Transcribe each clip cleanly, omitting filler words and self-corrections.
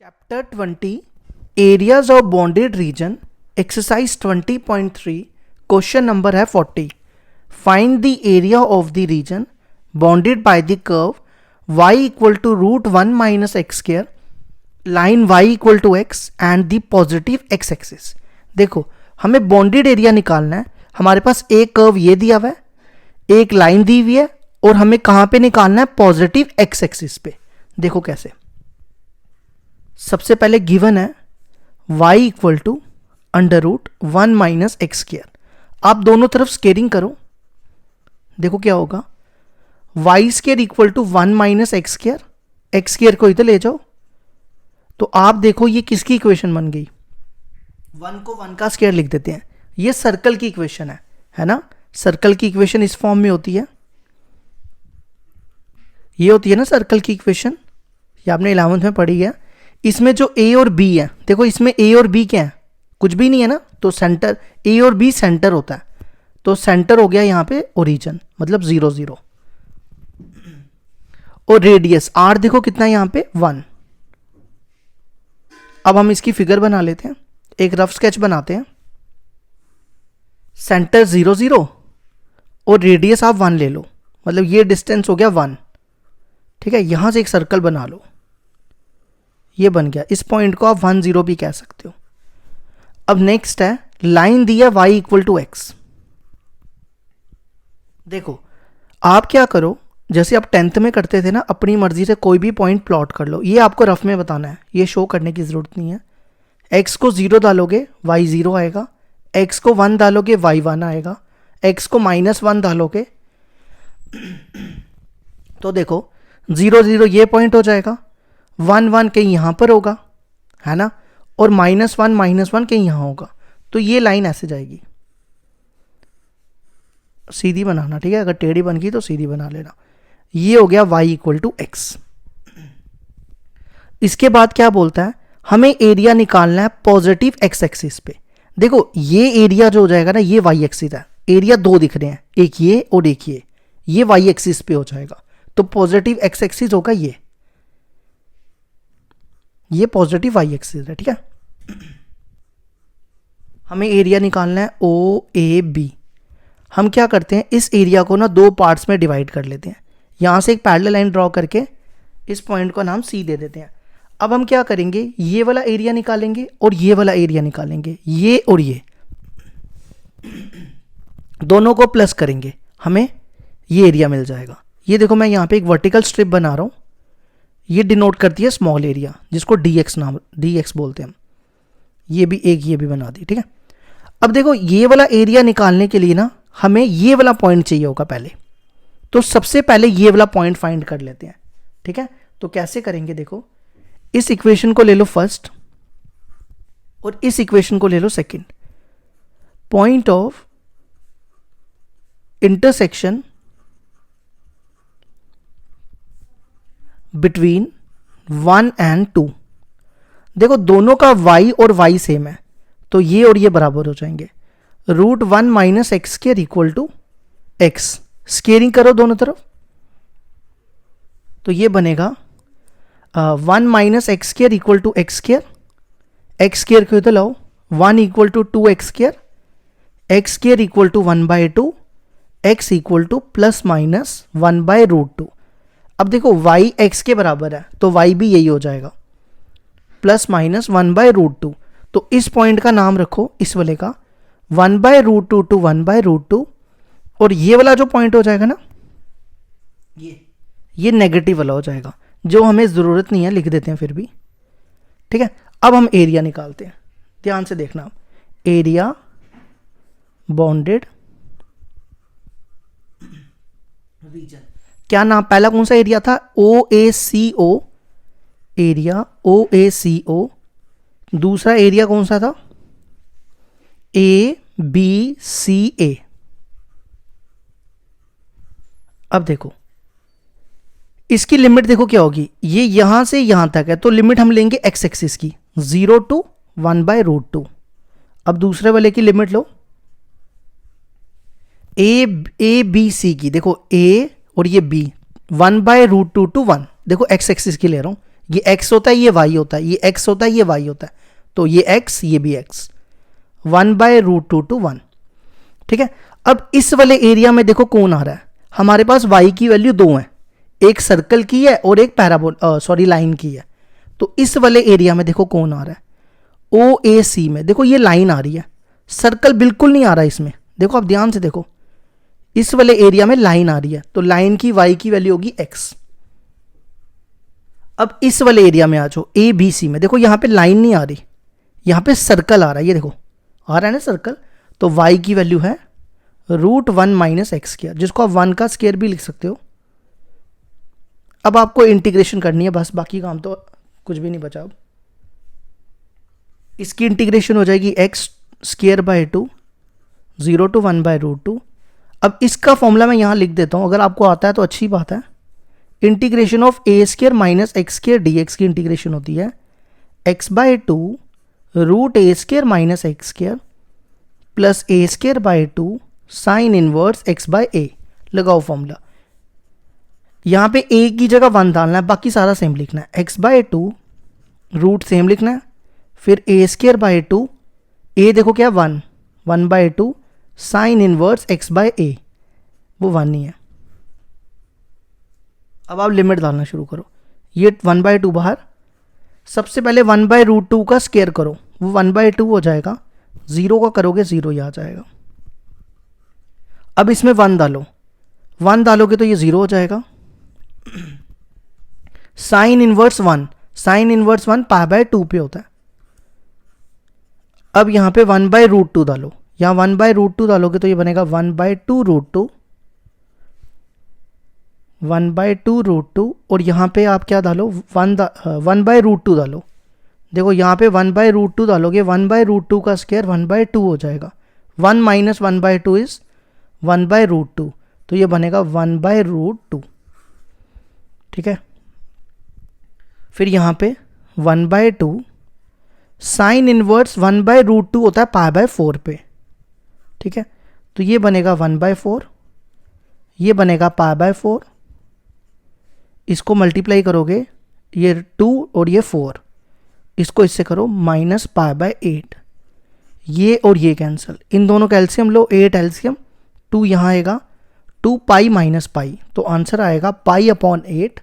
Chapter 20 Areas of Bounded Region Exercise 20.3 Question number है 40 Find the area of the region bounded by the curve y equal to root 1 minus x square line y equal to x and the positive x axis। देखो हमें bounded area निकालना है। हमारे पास एक curve ये दिया हुआ है, एक लाइन दी हुई है और हमें कहाँ पे निकालना है? पॉजिटिव एक्स एक्सिस पे। देखो कैसे, सबसे पहले गिवन है y equal to under root 1 minus x square. आप दोनों तरफ स्केयरिंग करो, देखो क्या होगा। y square equal to 1 minus x square, x square को इधर ले जाओ तो आप देखो ये किसकी इक्वेशन बन गई। 1 को 1 का स्क्वायर लिख देते हैं, ये सर्कल की इक्वेशन है ना। सर्कल की इक्वेशन इस फॉर्म में होती है, ये होती है ना सर्कल की इक्वेशन, ये आपने 11th में पढ़ी है। इसमें जो a और b है, देखो इसमें a और b क्या है? कुछ भी नहीं है ना, तो सेंटर a और b सेंटर होता है, तो सेंटर हो गया यहाँ पे ओरिजिन, मतलब 0 0। और रेडियस r देखो कितना है यहाँ पे 1। अब हम इसकी फिगर बना लेते हैं, एक रफ स्केच बनाते हैं। सेंटर 0 0 और रेडियस आप 1 ले लो, मतलब ये डिस्टेंस हो गया 1। ठीक है, यहां से एक सर्कल बना लो, ये बन गया। इस पॉइंट को आप 1 0 भी कह सकते हो। अब नेक्स्ट है लाइन दिया y इक्वल टू एक्स। देखो आप क्या करो, जैसे आप 10th में करते थे ना, अपनी मर्जी से कोई भी पॉइंट प्लॉट कर लो। ये आपको रफ में बताना है, ये शो करने की जरूरत नहीं है। x को 0 डालोगे y 0 आएगा, x को 1 डालोगे y 1 आएगा, x को -1 डालोगे तो देखो 0 0 ये पॉइंट हो जाएगा, 1 1 कहीं यहाँ पर होगा, है ना, और -1 कहीं यहाँ होगा। तो ये लाइन ऐसे जाएगी, सीधी बनाना, ठीक है। अगर टेढ़ी बन गई तो सीधी बना लेना। ये हो गया y इक्वल टू एक्स। इसके बाद क्या बोलता है, हमें एरिया निकालना है पॉजिटिव एक्स एक्सिस पे। देखो ये एरिया जो हो जाएगा ना, ये y एक्सिस है, एरिया दो दिख रहे हैं, एक ये और एक ये y एक्सिस पे हो जाएगा। तो पॉजिटिव एक्स एक्सिस होगा ये पॉजिटिव y एक्सिस है, ठीक है। हमें एरिया निकालना है OAB। हम क्या करते हैं, इस एरिया को ना दो पार्ट्स में डिवाइड कर लेते हैं। यहां से एक पैरेलल लाइन ड्रॉ करके इस पॉइंट को नाम C दे देते हैं। अब हम क्या करेंगे, ये वाला एरिया निकालेंगे और ये वाला एरिया निकालेंगे, ये और ये दोनों को प्लस करेंगे, हमें ये एरिया मिल जाएगा। ये देखो मैं यहाँ पे एक वर्टिकल स्ट्रिप बना रहा हूँ, ये डिनोट करती है स्मॉल एरिया, जिसको dx बोलते हैं हम। ये भी बना दी, ठीक है। अब देखो ये वाला एरिया निकालने के लिए ना हमें ये वाला पॉइंट चाहिए होगा पहले, तो सबसे पहले ये वाला पॉइंट फाइंड कर लेते हैं, ठीक है। तो कैसे करेंगे, देखो इस इक्वेशन को ले लो फर्स्ट और इस इक्वेशन को ले लो second. Point of intersection between 1 and 2। देखो दोनों का y और y सेम है, तो ये और ये बराबर हो जाएंगे। Root 1 minus x square equal to x. Squaring करो दोनों तरफ, तो ये बनेगा 1 minus x square equal to x square. X square को इधर लाओ, 1 equal to 2 x square, x square equal to 1/2, x equal to ±1/√2। अब देखो y x के बराबर है, तो y भी यही हो जाएगा, ±1/√2। तो इस पॉइंट का नाम रखो, इस वाले का 1/√2 to 1/√2। और ये वाला जो पॉइंट हो जाएगा ना, ये नेगेटिव वाला हो जाएगा, जो हमें ज़रूरत नहीं है, लिख देते हैं फिर भी, ठीक है। अब हम एरिया निकालते हैं, ध्यान से देखना। एरिया बाउंडेड रीजन, क्या नाम, पहला कौन सा एरिया था? OACO, area OACO। दूसरा एरिया कौन सा था? ABCA। अब देखो इसकी लिमिट देखो क्या होगी, ये यहां से यहां तक है, तो लिमिट हम लेंगे एक्स एक्सिस की, 0 to 1/√2। अब दूसरे वाले की लिमिट लो, ABC की, देखो A और ये B 1/√2 to 1। देखो एक्स एक्सिस की ले रहा हूं, ये x होता है, ये y होता है, ये x होता है, ये y होता है, तो ये x, ये भी x, 1/√2 to 1। ठीक है, अब इस वाले एरिया में देखो कौन आ रहा है, हमारे पास y की वैल्यू 2 है, एक सर्कल की है और एक लाइन की है। तो इस वाले एरिया में देखो कौन आ रहा है, OAC में देखो ये लाइन आ रही है, सर्कल बिल्कुल नहीं आ रहा है इसमें। देखो आप ध्यान से देखो, इस वाले एरिया में लाइन आ रही है, तो लाइन की y की वैल्यू होगी x। अब इस वाले एरिया में आ जाओ, ABC में देखो यहां पे लाइन नहीं आ रही, यहां पे सर्कल आ रहा है, ये देखो आ रहा है ना सर्कल, तो y की वैल्यू है √1 - x², जिसको आप 1 का स्क्वायर भी लिख सकते हो। अब आपको इंटीग्रेशन करनी है बस, बाकी काम तो कुछ भी नहीं बचा। अब इसकी इंटीग्रेशन हो जाएगी x²/2 0 to 1/√2। अब इसका फॉर्मूला मैं यहां लिख देता हूं, अगर आपको आता है तो अच्छी बात है। Integration of a² - x² dx की इंटीग्रेशन होती है x/2 √a² - x² plus a² sine inverse x/a। लगाओ फॉर्मूला, यहां पे a की जगह 1 डालना है, बाकी सारा सेम लिखना है, x/2 रूट सेम लिखना है, फिर a²/2, a देखो क्या 1, 1/2 साइन इनवर्स x/a, वो 1 नहीं है। अब आप लिमिट डालना शुरू करो, ये 1/2 बाहर, सबसे पहले 1/√2 का स्क्वायर करो, वो 1/2 हो जाएगा, 0 का करोगे 0 ही आ जाएगा। अब इसमें 1 डालो, 1 डालोगे तो ये 0 हो जाएगा। साइन इनवर्स 1, साइन इनवर्स 1 π/2 पे होता है। अब यहां पे 1/√2 डालो, यहां 1/√2 डालोगे तो ये बनेगा 1/2√2, 1/2√2, और यहां पे आप क्या डालो 1/√2 डालो। देखो यहां पे 1/√2 डालोगे, 1/√2 का स्क्वायर 1/2 हो जाएगा, 1 - 1/2 इज 1/√2, तो ये बनेगा 1/√2। ठीक है, फिर यहां पे 1/2 साइन इनवर्स 1/√2 होता है π/4 पे। ठीक है, तो ये बनेगा 1/4, ये बनेगा π/4, इसको मल्टीप्लाई करोगे, ये 2 और ये 4, इसको इससे करो -π/8, ये और ये कैंसिल, इन दोनों का एलसीएम लो, 8 एलसीएम, 2 यहाँ आएगा, 2 पाई माइनस पाई, तो आंसर आएगा π/8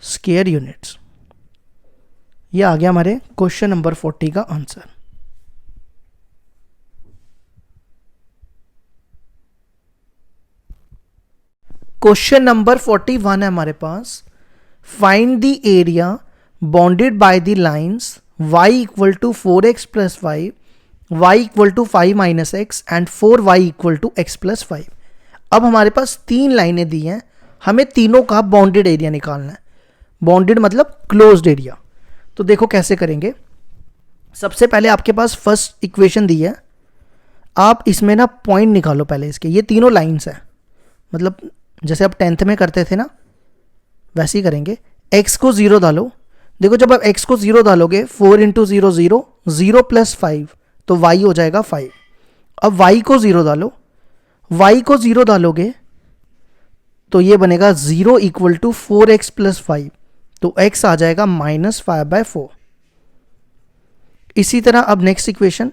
स्क्वायर यूनिट्स। ये आ गया हमारे क्वेश्चन नंबर 40 का आंसर। क्वेश्चन नंबर 41 है हमारे पास, find the area bounded by the lines y = 4x + 5, y = 5 - x and 4y = x + 5। अब हमारे पास 3 लाइनें दी हैं, हमें तीनों का बाउंडेड एरिया निकालना है। बाउंडेड मतलब क्लोज्ड एरिया। तो देखो कैसे करेंगे। सबसे पहले आपके पास फर्स्ट इक्वेशन दी है, आप इसमें ना पॉइंट निकालो पहले इसके, ये तीनों लाइंस है, मतलब जैसे आप 10th में करते थे ना वैसे ही करेंगे। x को 0 डालो, देखो जब आप x को 0 डालोगे 4 × 0 0, 0 + 5, तो y हो जाएगा 5। अब y को 0 डालो, y को 0 डालोगे तो ये बनेगा 0 = 4x + 5, तो x आ जाएगा -5/4। इसी तरह अब next equation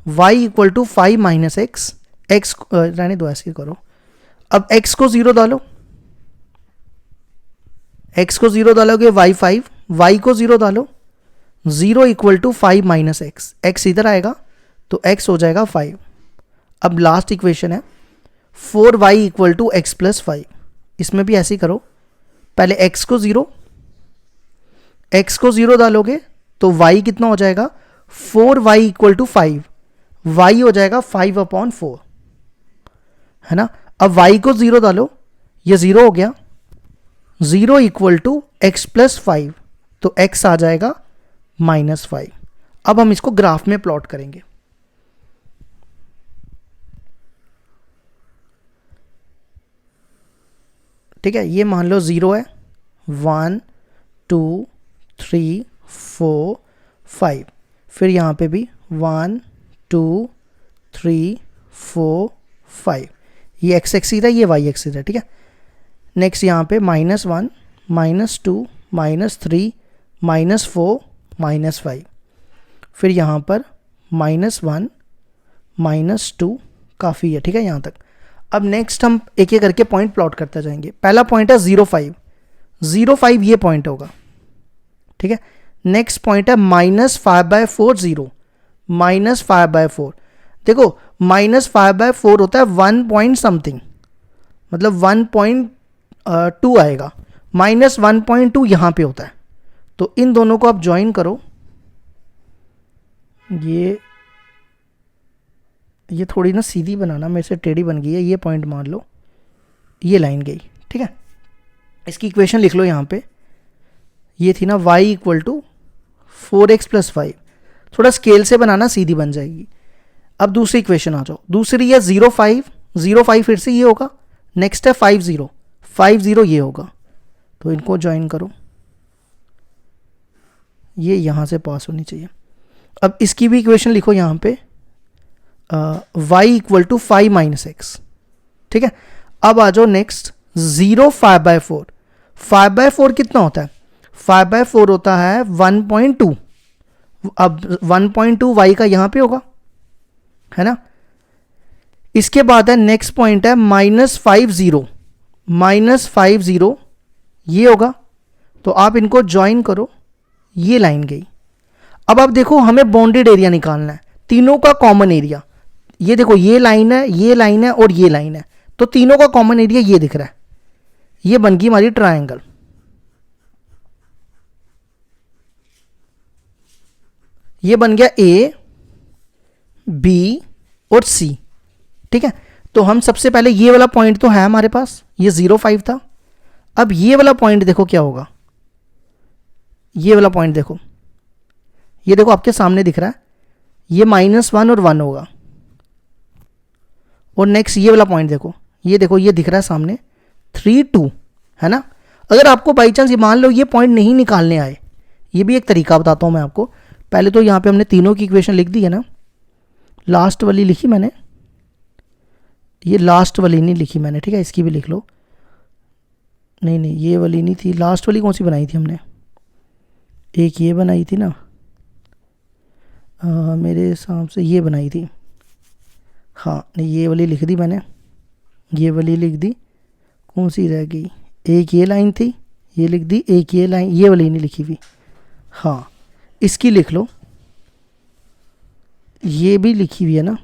y = 5 - x, x रहने दो ऐसे करो। अब x को 0 डालो, x को 0 डालोगे y 5, y को 0 डालो, 0 = 5 - x, x इधर आएगा तो x हो जाएगा 5। अब लास्ट इक्वेशन है 4y = x + 5, इसमें भी ऐसे ही करो, पहले x को 0 डालोगे तो y कितना हो जाएगा, 4y = 5, y हो जाएगा 5/4, है ना। अब y को 0 डालो, ये 0 हो गया, 0 = x + 5, तो x आ जाएगा -5। अब हम इसको ग्राफ में प्लॉट करेंगे। ठीक है, ये मान लो 0 है, 1 2 3 4 5, फिर यहाँ पे भी 1 2 3 4 5, ये x एक्सिस है, ये y एक्सिस है। ठीक है, नेक्स्ट यहाँ पे -1 -2 -3 -4 -5, फिर यहाँ पर -1 -2 काफ़ी है, ठीक है यहाँ तक। अब नेक्स्ट हम एक एक करके पॉइंट प्लॉट करते जाएंगे। पहला पॉइंट है 0 5, 0 5 ये पॉइंट होगा, ठीक है। नेक्स्ट पॉइंट है -5/4 0, -5/4। देखो -5/4 होता है 1 पॉइंट समथिंग, मतलब 1.2 आएगा, -1.2 यहाँ पे होता है। तो इन दोनों को आप ज्वाइन करो, ये थोड़ी ना सीधी बनाना, मेरे से टेढ़ी बन गई है। ये पॉइंट मान लो, ये लाइन गई, ठीक है। इसकी इक्वेशन लिख लो यहाँ पे, ये थी ना y = 4x + 5। थोड़ा स्केल से बनाना, सीधी बन जाएगी। अब दूसरी इक्वेशन आ जाओ। दूसरी है 0 5, 0 5 फिर से ये होगा। नेक्स्ट है 5 0, 5 0 ये होगा। तो इनको ज्वाइन करो, ये यहाँ से पास होनी चाहिए। अब इसकी भी इक्वेशन लिखो यहाँ पे, y = 5 - x, ठीक है। अब आ जाओ नेक्स्ट 0 5/4। 5/4 कितना होता है? 5/4 होता है 1.2। अब 1.2 y का यहाँ पे होगा, है ना। इसके बाद है नेक्स्ट पॉइंट है -5 0, -5 0 ये होगा। तो आप इनको ज्वाइन करो, ये लाइन गई। अब आप देखो, हमें बाउंडेड एरिया निकालना है, तीनों का कॉमन एरिया। ये देखो, ये लाइन है, ये लाइन है और ये लाइन है, तो तीनों का कॉमन एरिया ये दिख रहा है। ये बन गई हमारी ट्रायंगल। ये बन गया A, B और C, ठीक है। तो हम सबसे पहले, ये वाला पॉइंट तो है हमारे पास, ये 0 5 था। अब ये वाला पॉइंट देखो क्या होगा, ये वाला पॉइंट देखो, ये देखो आपके सामने दिख रहा है, ये -1 और 1 होगा। और नेक्स्ट ये वाला पॉइंट देखो, ये देखो, ये दिख रहा है सामने 3 2, है ना। अगर आपको बाई चांस ये मान लो ये पॉइंट नहीं निकालने आए, ये भी एक तरीका बताता हूँ मैं आपको। पहले तो यहाँ पे हमने तीनों की इक्वेशन लिख दी है ना, लास्ट वाली लिखी मैंने, ये लास्ट वाली नहीं लिखी मैंने, ठीक है। इसकी भी लिख लो। नहीं नहीं, ये वाली नहीं थी, लास्ट वाली कौन सी बनाई थी हमने? एक ये बनाई थी ना, मेरे हिसाब से ये बनाई थी। हाँ नहीं, ये वाली लिख दी मैंने, ये वाली लिख दी। कौन सी रह गई? एक ये लाइन थी, ये लिख दी। एक ये लाइन, ये वाली नहीं लिखी हुई। हाँ, इसकी लिख लो, ये भी लिखी हुई है ना।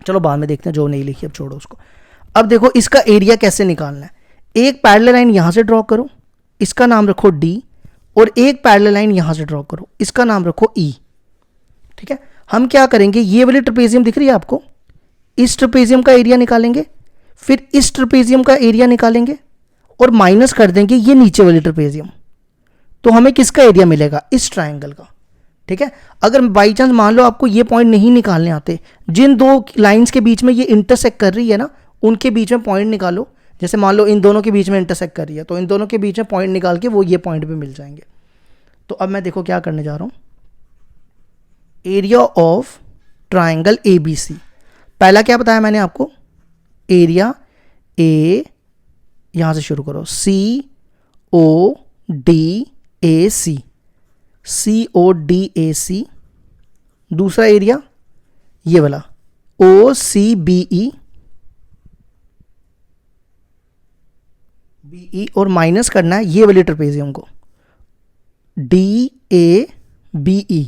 चलो बाद में देखते हैं, जो नहीं लिखी अब छोड़ो उसको। अब देखो इसका एरिया कैसे निकालना है। एक पैरेलल लाइन यहाँ से ड्रॉ करो, इसका नाम रखो D, और एक पैरेलल लाइन यहाँ से ड्रॉ करो, इसका नाम रखो E, ठीक है। हम क्या करेंगे, ये वाली ट्रेपेजियम दिख रही है आपको, इस ट्रेपेजियम का एरिया निकालेंगे, फिर इस ट्रेपेजियम का एरिया निकालेंगे और माइनस कर देंगे ये नीचे वाली ट्रेपेजियम। तो हमें किसका एरिया मिलेगा? इस ट्रायंगल का, ठीक है। अगर बाई चांस मान लो आपको ये पॉइंट नहीं निकालने आते, जिन दो लाइंस के बीच में ये इंटरसेक्ट कर रही है ना, उनके बीच में पॉइंट निकालो। जैसे मान लो इन दोनों के बीच में इंटरसेक्ट कर रही है, तो इन दोनों के बीच में पॉइंट निकाल के वो ये पॉइंट भी मिल जाएंगे। तो अब मैं देखो क्या करने जा रहा हूँ, एरिया ऑफ ट्राइंगल ABC। पहला क्या बताया मैंने आपको? एरिया A, यहां से शुरू करो, CODAC, CODAC। दूसरा एरिया ये वाला OCBE, BE, और माइनस करना है ये वाली ट्रेपेजियम को, DABE।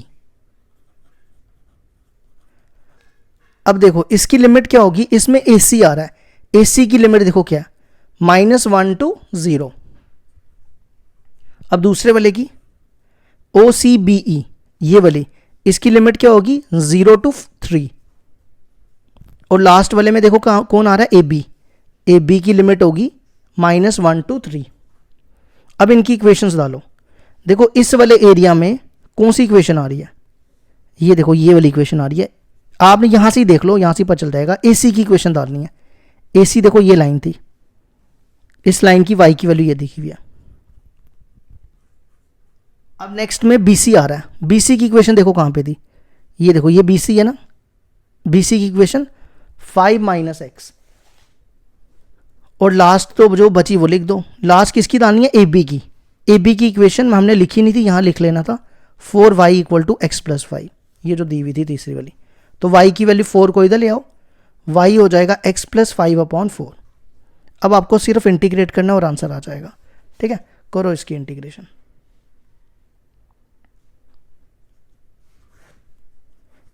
अब देखो इसकी लिमिट क्या होगी, इसमें AC आ रहा है, AC की लिमिट देखो क्या है, -1 to 0। अब दूसरे वाले की OCBE, ये वाली, इसकी लिमिट क्या होगी, 0 to 3। और लास्ट वाले में देखो कौन आ रहा है, AB, AB की लिमिट होगी -1 to 3। अब इनकी इक्वेशंस डालो। देखो इस वाले एरिया में कौन सी इक्वेशन आ रही है, ये देखो ये वाली इक्वेशन आ रही है। आपने यहां से ही देख लो, यहां से पता चल जाएगा। AC की इक्वेशन डालनी है। AC देखो ये लाइन थी, इस लाइन की y की वैल्यू ये दिखी हुई है। अब नेक्स्ट में BC आ रहा है। BC की इक्वेशन देखो कहां पे थी, ये देखो ये BC है ना। BC की इक्वेशन 5 - x, और लास्ट तो जो बची वो लिख दो। लास्ट किसकी डालनी है, AB की। ए बी की इक्वेशन हमने लिखी नहीं थी, यहाँ लिख लेना था 4y equal to x plus y, ये जो दी हुई थी तीसरी वाली। तो y की वैल्यू 4 को इधर ले आओ, y हो जाएगा x प्लस 5/4। अब आपको सिर्फ इंटीग्रेट करना और आंसर आ जाएगा। ठीक है, करो इसकी इंटीग्रेशन।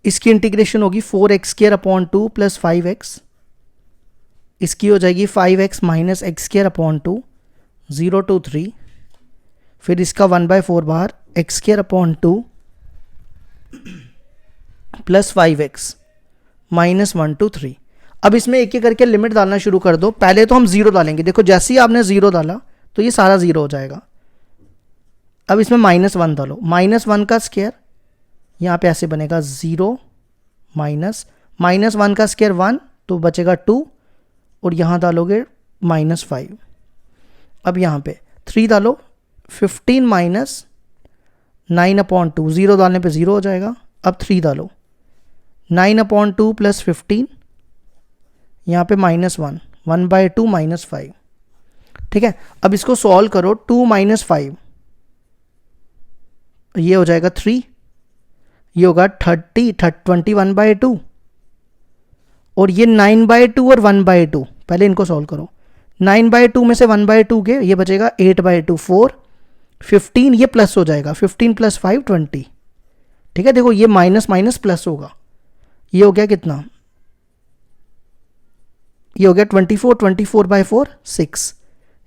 इसकी इंटीग्रेशन होगी 4x² प्लस 5x, इसकी हो जाएगी 5x माइनस x²/2, 0 to 3, फिर इसका 1/4 बाहर, x² plus 5x minus 1 to 3। अब इसमें एक एक करके लिमिट डालना शुरू कर दो। पहले तो हम 0 डालेंगे, देखो जैसे ही आपने 0 डाला तो ये सारा 0 हो जाएगा। अब इसमें -1 डालो, -1 का स्क्वायर यहाँ पे ऐसे बनेगा 0 -1 का स्क्वायर 1, तो बचेगा 2, और यहाँ डालोगे -5। अब यहाँ पे 3 डालो, 15 माइनस 9/2, 0 डालने पे 0 हो जाएगा। अब 3 डालो, 9/2 प्लस 15, यहाँ पे -1, 1/2 -5। ठीक है, अब इसको सॉल्व करो, 2 - 5, ये हो जाएगा 3, ये होगा 21/2, और ये 9/2 और 1/2, पहले इनको सॉल्व करो। 9/2 में से 1/2 गए, ये बचेगा 8/2, 4, 15, ये प्लस हो जाएगा, 15 प्लस 5 20। ठीक है, देखो ये माइनस माइनस प्लस होगा, ये हो गया कितना, ये हो गया 24, 24/4 6,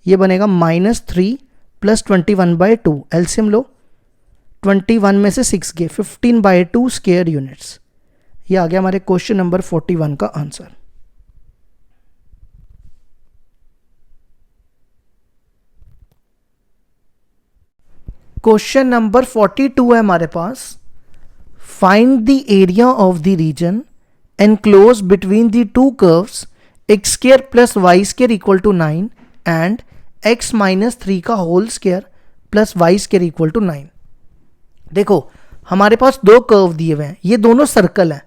ये बनेगा -3 प्लस 21/2, एलसीएम लो, 21 में से 6 गए, 15/2 स्क्वायर यूनिट्स। ये आ गया हमारे क्वेश्चन नंबर 41 का आंसर। क्वेश्चन नंबर 42 है हमारे पास। Find the area of the region enclose between the two curves x² plus y² equal to 9 and x minus 3 का whole square plus y² equal to 9। देखो हमारे पास दो कर्व दिए हुए हैं, ये दोनों सर्कल हैं,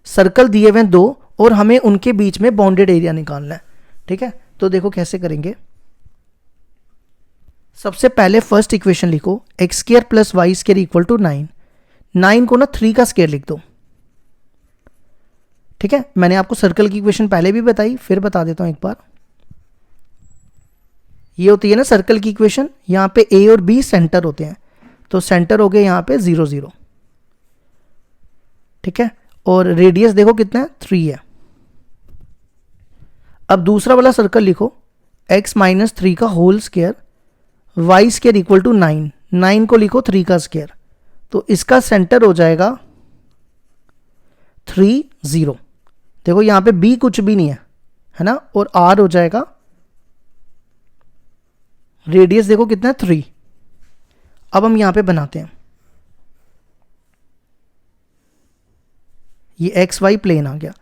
सर्कल दिए हुए हैं दो, और हमें उनके बीच में बाउंडेड एरिया निकालना है। ठीक है, तो देखो कैसे करेंगे। सबसे पहले फर्स्ट इक्वेशन लिखो, x² plus y² equal to 9। 9 को ना 3 का स्क्वायर लिख दो। ठीक है, मैंने आपको सर्कल की इक्वेशन पहले भी बताई, फिर बता देता हूं एक बार। ये होती है ना सर्कल की इक्वेशन, यहां पे a और b सेंटर होते हैं, तो सेंटर हो गए यहां पे 0 0। ठीक है, और रेडियस देखो कितना है, 3 है। अब दूसरा वाला सर्कल लिखो, x माइनस 3 का whole square y² equal to 9। 9 को लिखो 3 का स्क्वायर, तो इसका सेंटर हो जाएगा 3 0। देखो यहां पे b कुछ भी नहीं है ना, और r हो जाएगा, रेडियस देखो कितना है 3। अब हम यहां पे बनाते हैं, ये एक्स वाई प्लेन आ गया।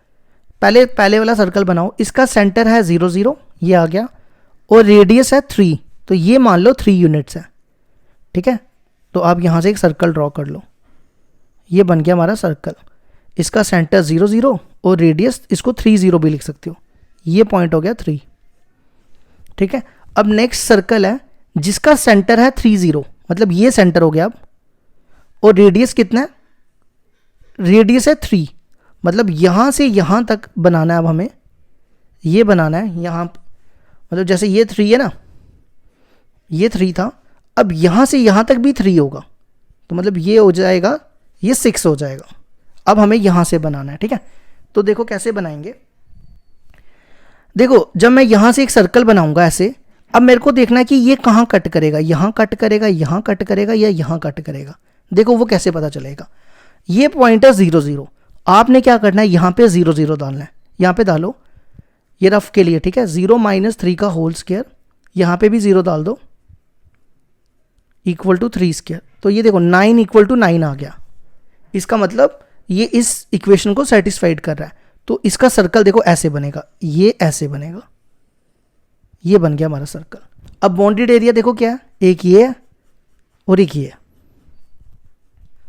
पहले वाला सर्कल बनाओ, इसका सेंटर है 0 0, ये आ गया, और रेडियस है 3, तो ये मान लो 3 यूनिट्स है। ठीक है, तो आप यहां से एक सर्कल ड्रॉ कर लो, ये बन गया हमारा सर्कल। इसका सेंटर 0 0 और रेडियस इसको 3 0 भी लिख सकते हो, ये पॉइंट हो गया 3। ठीक है, अब नेक्स्ट सर्कल है जिसका सेंटर है 3 0, मतलब ये सेंटर हो गया अब, और रेडियस कितना है, रेडियस है 3, मतलब यहां से यहां तक बनाना है। अब हमें ये बनाना है यहां, मतलब जैसे ये 3 है ना, ये 3 था, अब यहां से यहां तक भी 3 होगा, तो मतलब ये हो जाएगा, ये 6 हो जाएगा। अब हमें यहां से बनाना है। ठीक है, तो देखो कैसे बनाएंगे। देखो जब मैं यहां से एक सर्कल बनाऊंगा ऐसे, अब मेरे को देखना है कि ये कहां कट करेगा, यहां कट करेगा, यहां कट करेगा, या यहां कट करेगा। देखो वो कैसे पता चलेगा। ये पॉइंट है 0 0, आपने क्या करना है, यहां पे 0 0 डालना है, यहां पे डालो, ये रफ के लिए। ठीक है, 0 माइनस 3 का होल स्क्वायर, यहां पे भी 0 डाल दो, इक्वल टू 3 स्क्वायर। तो ये देखो 9 इक्वल टू 9 आ गया, इसका मतलब ये इस इक्वेशन को सेटिस्फाइड कर रहा है। तो इसका सर्कल देखो ऐसे बनेगा, ये ऐसे बनेगा, ये बन गया हमारा सर्कल। अब बाउंडेड एरिया देखो क्या है, एक ये है और एक ये है।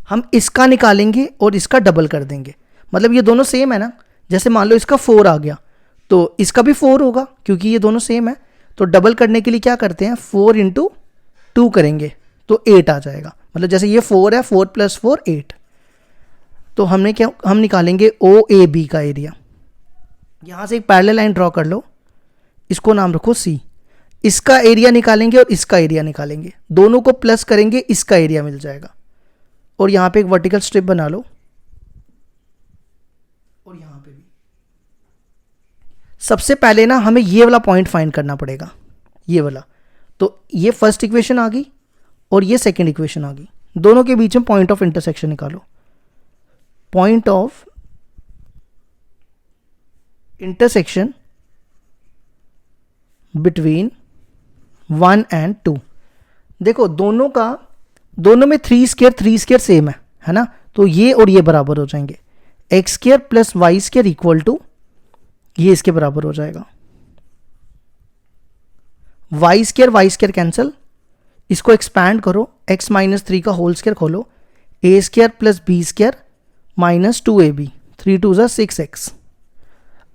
हम इसका निकालेंगे और इसका डबल कर देंगे, मतलब ये दोनों सेम है ना। जैसे मान लो इसका 4 आ गया, तो इसका भी 4 होगा, क्योंकि ये दोनों सेम है। तो डबल करने के लिए क्या करते हैं, 4 इंटू 2 करेंगे तो 8 आ जाएगा, मतलब जैसे ये 4 है, 4 + 4 8। तो हम निकालेंगे ओ ए बी का एरिया। यहाँ से एक पैरेलल लाइन ड्रॉ कर लो, इसको नाम रखो सी। इसका एरिया निकालेंगे और इसका एरिया निकालेंगे, दोनों को प्लस करेंगे, इसका एरिया मिल जाएगा। और यहाँ पे एक वर्टिकल स्ट्रिप बना लो, और यहाँ पे भी। सबसे पहले ना हमें ये वाला पॉइंट फाइंड करना पड़ेगा, ये वाला। तो ये फर्स्ट इक्वेशन आ गई और ये सेकंड इक्वेशन आ गई, दोनों के बीच में पॉइंट ऑफ इंटरसेक्शन निकालो। Point of intersection between 1 and 2। देखो दोनों में 3² सेम है ना, तो ये और ये बराबर हो जाएंगे। x² + y² इक्वल टू ये इसके बराबर हो जाएगा। y² कैंसिल, इसको एक्सपैंड करो, x - 3 का होल स्क्वायर खोलो, a² + b² - 2ab, 3 2 = 6x।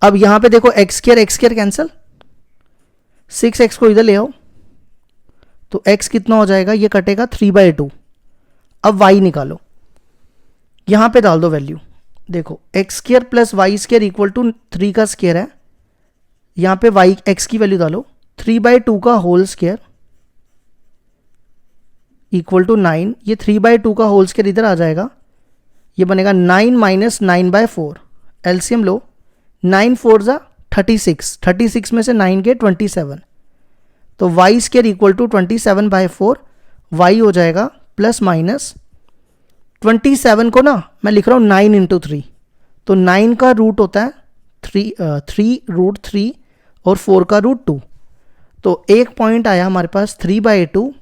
अब यहां पे देखो x² कैंसिल, 6x को इधर ले आओ तो x कितना हो जाएगा, ये कटेगा 3/2। अब y निकालो, यहां पे डाल दो वैल्यू। देखो x² + y² इक्वल टू 3 का स्क्वायर है, यहां पे x की वैल्यू डालो, 3/2 का होल स्क्वायर इक्वल टू 9। ये 3/2 का होल स्क्वायर इधर आ जाएगा, ये बनेगा 9 - 9/4। एलसीएम लो, 9 4 = 36, 36 में से 9 गए 27, तो y² इक्वल टू 27/4। y हो जाएगा ±27 को ना मैं लिख रहा हूँ 9 × 3, तो 9 का रूट होता है 3√3 और 4 का √2। तो एक पॉइंट आया हमारे पास 3/2,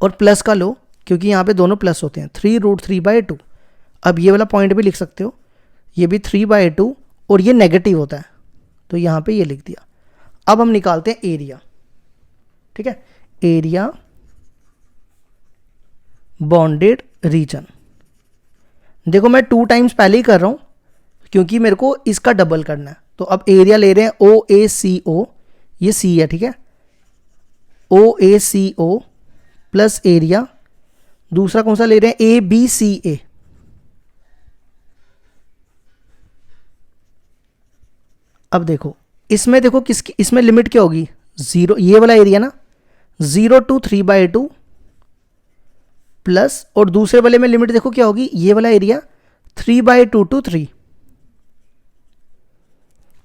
और प्लस का लो क्योंकि यहाँ पे दोनों प्लस होते हैं, 3√3/2। अब ये वाला पॉइंट भी लिख सकते हो, ये भी 3/2 और ये नेगेटिव होता है, तो यहाँ पे ये लिख दिया। अब हम निकालते हैं एरिया, ठीक है। एरिया बॉन्डेड रीजन, देखो मैं 2 टाइम्स पहले ही कर रहा हूं क्योंकि मेरे को इसका डबल करना है। तो अब एरिया ले रहे हैं OACO, ये सी है, ठीक है। OACO प्लस एरिया, दूसरा कौन सा ले रहे हैं, ABCA। अब देखो इसमें देखो इसमें लिमिट क्या होगी, 0, ये वाला एरिया ना 0 to 3/2 प्लस, और दूसरे वाले में लिमिट देखो क्या होगी, ये वाला एरिया 3/2 to 3,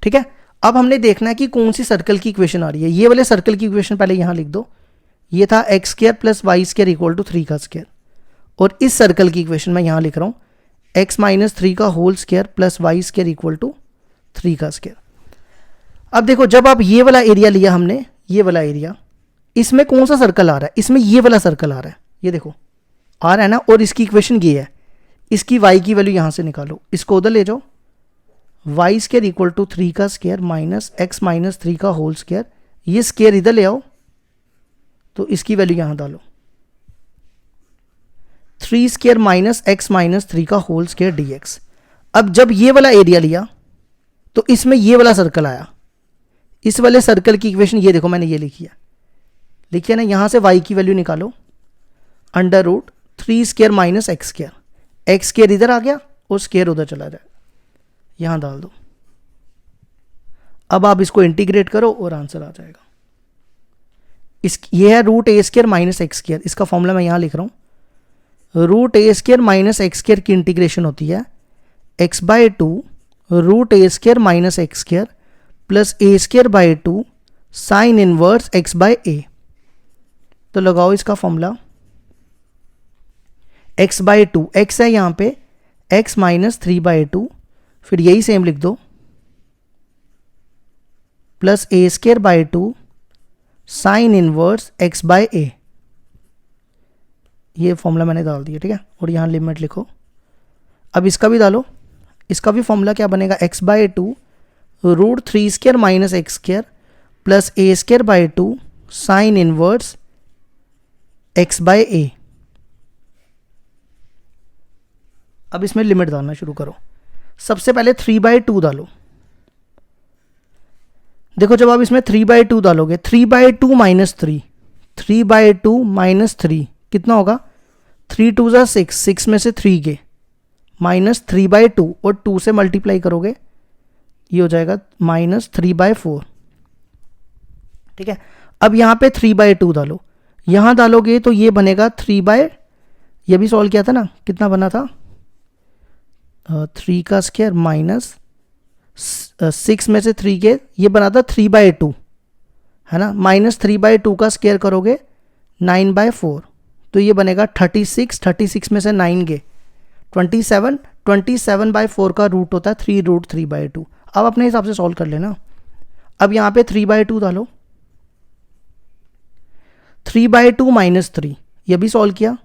ठीक है। अब हमने देखना है कि कौन सी सर्कल की इक्वेशन आ रही है। ये वाले सर्कल की इक्वेशन पहले यहां लिख दो, ये था x² + y² इक्वल टू 3 का स्क्वायर, और इस सर्कल की इक्वेशन मैं यहां लिख रहा हूं x - 3 का whole square plus y² equal to 3 का स्क्वायर। अब देखो जब आप ये वाला एरिया लिया हमने, ये वाला एरिया, इसमें कौन सा सर्कल आ रहा है, इसमें ये वाला सर्कल आ रहा है, ये देखो आ रहा है ना, और इसकी इक्वेशन ये है, इसकी y की वैल्यू यहां से निकालो, इसको उधर ले जाओ, y² इक्वल टू 3 का स्क्वायर माइनस x - 3 का होल स्क्वायर, ये स्क्वायर इधर ले आओ तो इसकी वैल्यू यहां डालो, 3² माइनस x - 3 का होल स्क्वायर dx। अब जब ये वाला एरिया लिया तो इसमें ये वाला सर्कल आया, इस वाले सर्कल की इक्वेशन ये देखो मैंने ये लिखी है ना, यहां से y की वैल्यू निकालो, √3² माइनस x², x² इधर आ गया और स्क्वायर उधर चला जाए, यहां डाल दो। अब आप इसको इंटीग्रेट करो और आंसर आ जाएगा। ये है √a² माइनस x², इसका फॉर्मूला मैं यहां लिख रहा हूं, √a² माइनस x² की इंटीग्रेशन होती है x/2 √a² minus x² plus a²/2 sine inverse x/a। तो लगाओ इसका फॉर्मूला, x/2, x है यहां पे x - 3/2, फिर यही सेम लिख दो, plus a²/2 sine inverse x/a। ये फॉर्मूला मैंने डाल दिया, ठीक है, और यहां लिमिट लिखो। अब इसका भी डालो, इसका भी फॉर्मूला क्या बनेगा, x/2 √3² minus x² plus a²/2 sine inverse x/a। अब इसमें लिमिट डालना शुरू करो। सबसे पहले 3/2 डालो, देखो जब आप इसमें 3/2 डालोगे, 3/2 - 3, 3/2 माइनस 3 कितना होगा, 3 2 ज़ा 6, 6 में से 3 गए माइनस 3/2 और 2 से मल्टीप्लाई करोगे ये हो जाएगा माइनस 3/4। ठीक है, अब यहाँ पे 3/2 डालो, यहाँ डालोगे तो ये बनेगा ये भी सॉल्व किया था ना, कितना बना था 3 का स्क्वायर माइनस 6 में से 3 के ये बना था 3/2 है ना, माइनस 3/2 का स्क्वायर करोगे 9/4 तो ये बनेगा 36, 36 में से 9 गए 27, 27/4 का रूट होता है 3√3/2। अब अपने हिसाब से सॉल्व कर लेना। अब यहाँ पे 3/2 डालो, 3/2 माइनस 3 ये भी सॉल्व किया,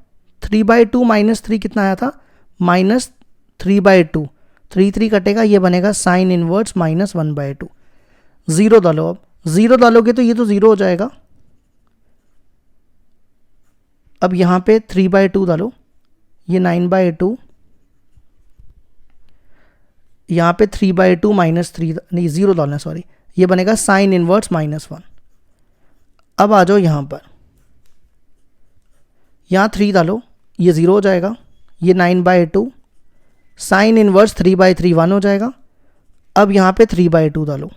3/2 माइनस 3 कितना आया था माइनस 3/2, 3 कटेगा ये बनेगा साइन इनवर्स माइनस 1/2। ज़ीरो डालो, अब ज़ीरो डालोगे तो ये तो ज़ीरो हो जाएगा। अब यहाँ पे 3/2 डालो, ये 9/2, यहाँ पे 3/2 माइनस 3 नहीं ज़ीरो डालना सॉरी, ये बनेगा साइन इनवर्स माइनस 1। अब आ जाओ यहाँ पर, यहाँ 3 डालो ये ज़ीरो हो जाएगा, ये 9/2 साइन इनवर्स 3/3 1 हो जाएगा। अब यहाँ पे 3/2 डालो,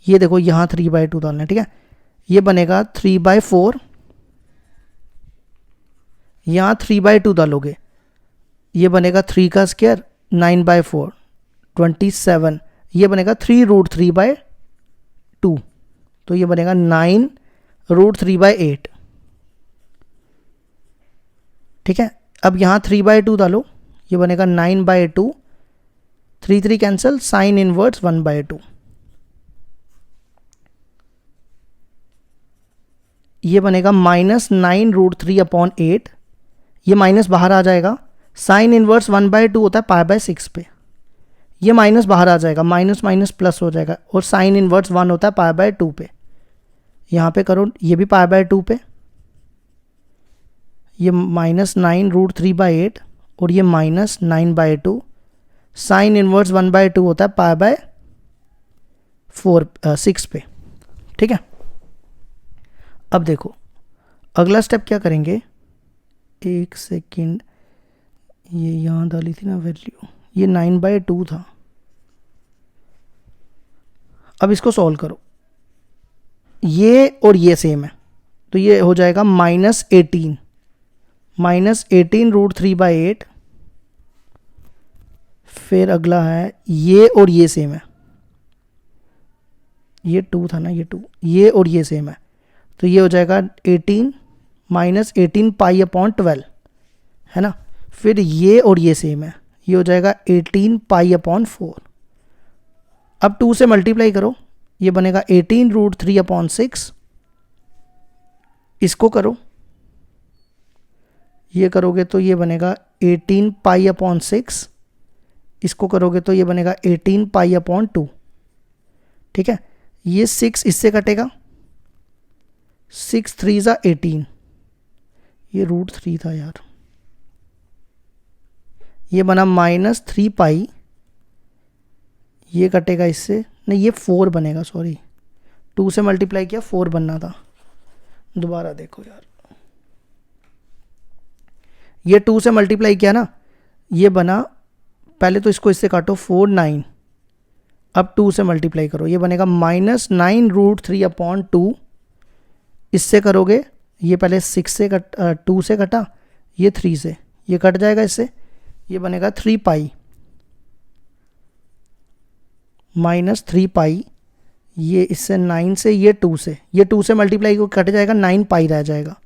ये देखो यहाँ 3/2 डालना है। ठीक है, ये बनेगा 3/4, यहाँ 3/2 डालोगे ये बनेगा 3 का स्क्वायर 9/4 27, ये बनेगा 3√3/2 तो ये बनेगा 9√3/8। ठीक है, अब यहाँ 3/2 डालो, ये बनेगा 9/2, 3 कैंसिल साइन इनवर्स 1/2, ये बनेगा माइनस 9√3/8, ये माइनस बाहर आ जाएगा, साइन इनवर्स 1/2 होता है π/6 पे, ये माइनस बाहर आ जाएगा, माइनस माइनस प्लस हो जाएगा और साइन इनवर्स 1 होता है π/2 पे, यहाँ पे करो ये भी π/2 पे, ये माइनस 9√3/8 और ये माइनस 9/2, साइन इनवर्स 1/2 होता है π/6 पे। ठीक है, अब देखो अगला स्टेप क्या करेंगे, एक सेकेंड, ये यहाँ डाली थी ना वैल्यू, ये 9/2 था। अब इसको सॉल्व करो, ये और ये सेम है तो ये हो जाएगा -18 √3/8। फिर अगला है ये और ये सेम है, ये 2 था ना, ये 2, ये और ये सेम है तो ये हो जाएगा 18 -18 π/12 है ना। फिर ये और ये सेम है, ये हो जाएगा 18 π/4। अब 2 से मल्टीप्लाई करो, ये बनेगा 18√3/6, इसको करो, ये करोगे तो ये बनेगा 18 π/6, इसको करोगे तो ये बनेगा 18 π/2। ठीक है, ये 6 इससे कटेगा, 6 3 ज़ा 18, ये √3 था यार, ये बना -3π, ये कटेगा इससे, नहीं ये 4 बनेगा, सॉरी 2 से मल्टीप्लाई किया 4 बनना था, दोबारा देखो यार, ये 2 से मल्टीप्लाई किया ना, ये बना, पहले तो इसको इससे काटो 4 9, अब 2 से मल्टीप्लाई करो, ये बनेगा -9√3/2, इससे करोगे ये पहले 6 से 2 से कटा, ये 3 से, ये कट जाएगा इससे, ये बनेगा 3π -3π, ये इससे 9 से, ये 2 से, ये 2 से मल्टीप्लाई को कट जाएगा, 9π रह जाएगा,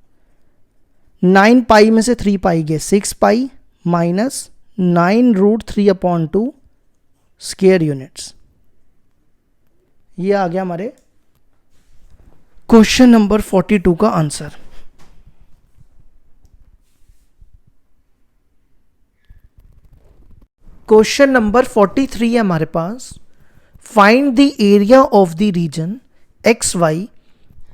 9π में से 3π गए 6π -9√3/2 स्क्वायर यूनिट्स। ये आ गया हमारे क्वेश्चन नंबर 42 का आंसर। क्वेश्चन नंबर 43 है हमारे पास, find the area of the region x y,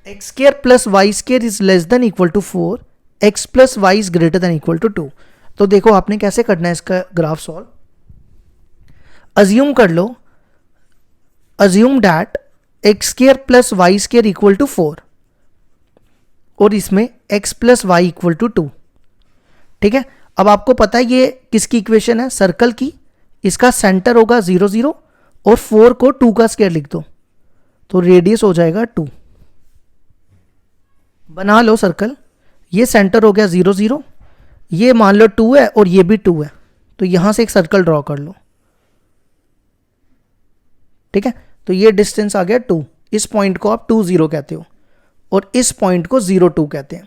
x square plus y square is less than equal to 4, x plus y is greater than equal to 2। तो देखो आपने कैसे करना है इसका ग्राफ सॉल्व। अज्यूम कर लो, assume that x square plus y square equal to 4, और इसमें x plus y equal to 2। ठीक है, अब आपको पता है ये किसकी इक्वेशन है, सर्कल की। इसका सेंटर होगा 0 0 और 4 को 2 का स्क्वायर लिख दो तो रेडियस हो जाएगा 2। बना लो सर्कल, ये सेंटर हो गया 0 0, ये मान लो 2 है और ये भी 2 है, तो यहां से एक सर्कल ड्रॉ कर लो। ठीक है, तो ये डिस्टेंस आ गया 2। इस पॉइंट को आप 2 0 कहते हो और इस पॉइंट को 0 2 कहते हैं।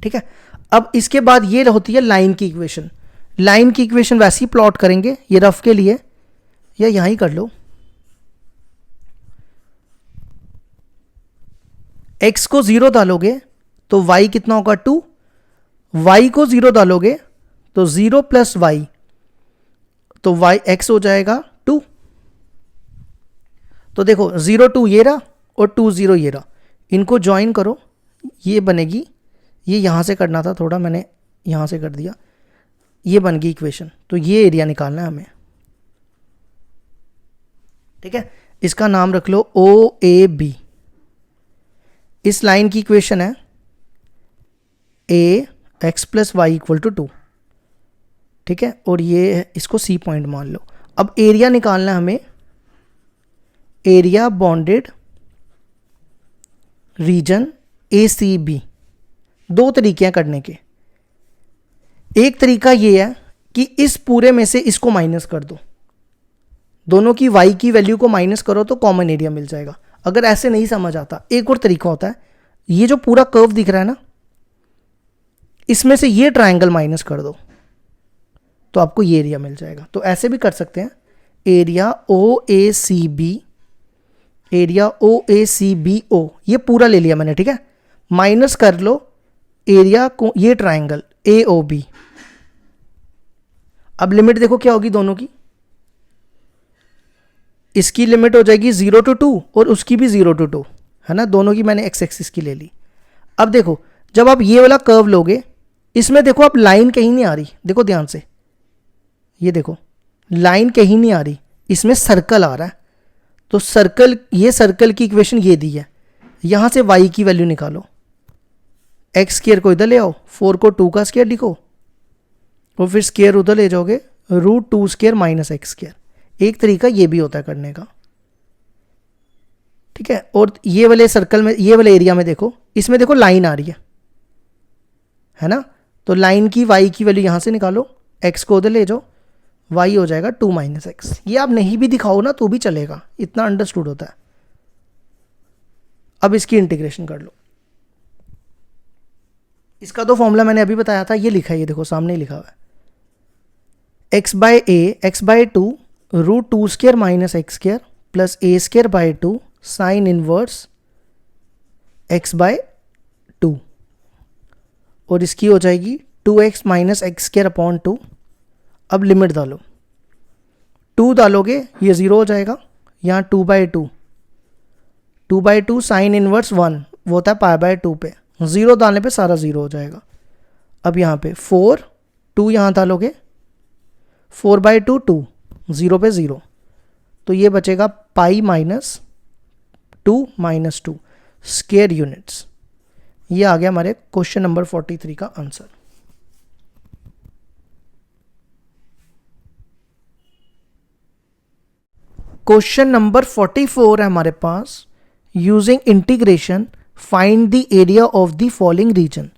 ठीक है, अब इसके बाद ये होती है लाइन की इक्वेशन। लाइन की इक्वेशन वैसे ही प्लॉट करेंगे, ये रफ के लिए, या यहां ही कर लो। x को 0 डालोगे तो y कितना होगा 2, y को 0 डालोगे तो 0 प्लस वाई, तो y x हो जाएगा 2। तो देखो 0 2 ये रहा और 2 0 ये रहा, इनको ज्वाइन करो, ये बनेगी, ये यहां से करना था थोड़ा, मैंने यहां से कर दिया, ये बन गई इक्वेशन। तो ये एरिया निकालना है हमें। ठीक है, इसका नाम रख लो ओ ए बी। इस लाइन की इक्वेशन है a x plus y equal to 2। ठीक है, और ये इसको सी पॉइंट मान लो। अब एरिया निकालना है हमें, एरिया बॉन्डेड रीजन ए सी बी। दो तरीके हैं करने के। एक तरीका ये है कि इस पूरे में से इसको माइनस कर दो, दोनों की y की वैल्यू को माइनस करो तो कॉमन एरिया मिल जाएगा। अगर ऐसे नहीं समझ आता, एक और तरीका होता है, ये जो पूरा कर्व दिख रहा है ना, इसमें से ये ट्रायंगल माइनस कर दो तो आपको ये एरिया मिल जाएगा। तो ऐसे भी कर सकते हैं, एरिया ओ ए सी बी, एरिया ओ ए सी बी ओ, ये पूरा ले लिया मैंने। ठीक है, माइनस कर लो एरिया को, ये ट्रायंगल ए ओ बी। अब लिमिट देखो क्या होगी दोनों की, इसकी लिमिट हो जाएगी 0 to 2 और उसकी भी 0 to 2, है ना, दोनों की मैंने एक्स एक्सिस की ले ली। अब देखो जब आप ये वाला कर्व लोगे, इसमें देखो आप लाइन कहीं नहीं आ रही, देखो ध्यान से, ये देखो लाइन कहीं नहीं आ रही, इसमें सर्कल आ रहा है। तो सर्कल, ये सर्कल की इक्वेशन ये दी है, यहां से y की वैल्यू निकालो, एक्स स्क्वायर को इधर ले आओ, 4 को 2 का स्क्वायर लिखो और फिर स्क्वायर उधर ले जाओगे, √2 स्क्वायर माइनस एक्स स्क्वायर। एक तरीका ये भी होता है करने का। ठीक है, और ये वाले सर्कल में, ये वाले एरिया में देखो, इसमें देखो लाइन आ रही है ना, तो लाइन की y की वैल्यू यहां से निकालो, x को उधर ले जाओ, y हो जाएगा 2 माइनस एक्स। ये आप नहीं भी दिखाओ ना तो भी चलेगा, इतना अंडरस्टूड होता है। अब इसकी इंटीग्रेशन कर लो। इसका तो फॉर्मूला मैंने अभी बताया था, ये लिखा है, ये देखो सामने ही लिखा हुआ है, x by a x by 2 √2 square minus x square plus a square by 2 sine inverse x by 2, और इसकी हो जाएगी 2x minus x square upon 2। अब लिमिट डालो, 2 डालोगे ये 0 हो जाएगा, यहाँ 2 बाई 2, 2 बाई 2 साइन इनवर्स 1 वो होता है पाई बाय 2 पे, 0 डालने पे सारा 0 हो जाएगा। अब यहाँ पे 4, 2 यहाँ डालोगे, 4 बाई 2 2, 0 पे 0, तो ये बचेगा pi minus 2 minus 2 square units. ये आ गया हमारे क्वेश्चन नंबर 43 का आंसर। क्वेश्चन नंबर 44 है हमारे पास, using integration find the area of the following region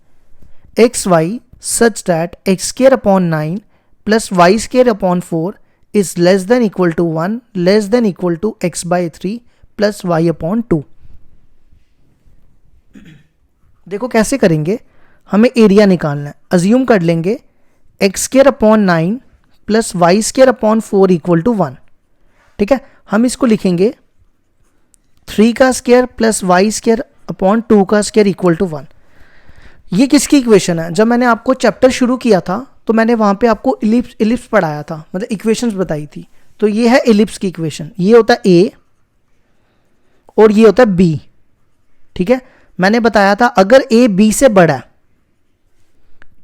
x y such that x square upon 9 plus y square upon 4 is less than equal to 1 less than equal to x by 3 plus y upon 2। देखो कैसे करेंगे, हमें area निकालना है। Assume कर लेंगे x square upon 9 plus y square upon 4 equal to 1। ठीक है, हम इसको लिखेंगे 3 का square plus y square upon 2 का स्क्वायर इक्वल टू 1। ये किसकी इक्वेशन है? जब मैंने आपको चैप्टर शुरू किया था तो मैंने वहां पे आपको इलिप्स पढ़ाया था, मतलब इक्वेशंस बताई थी। तो ये है इलिप्स की इक्वेशन, ये होता है ए और ये होता है बी। ठीक है, मैंने बताया था अगर ए बी से बड़ा है,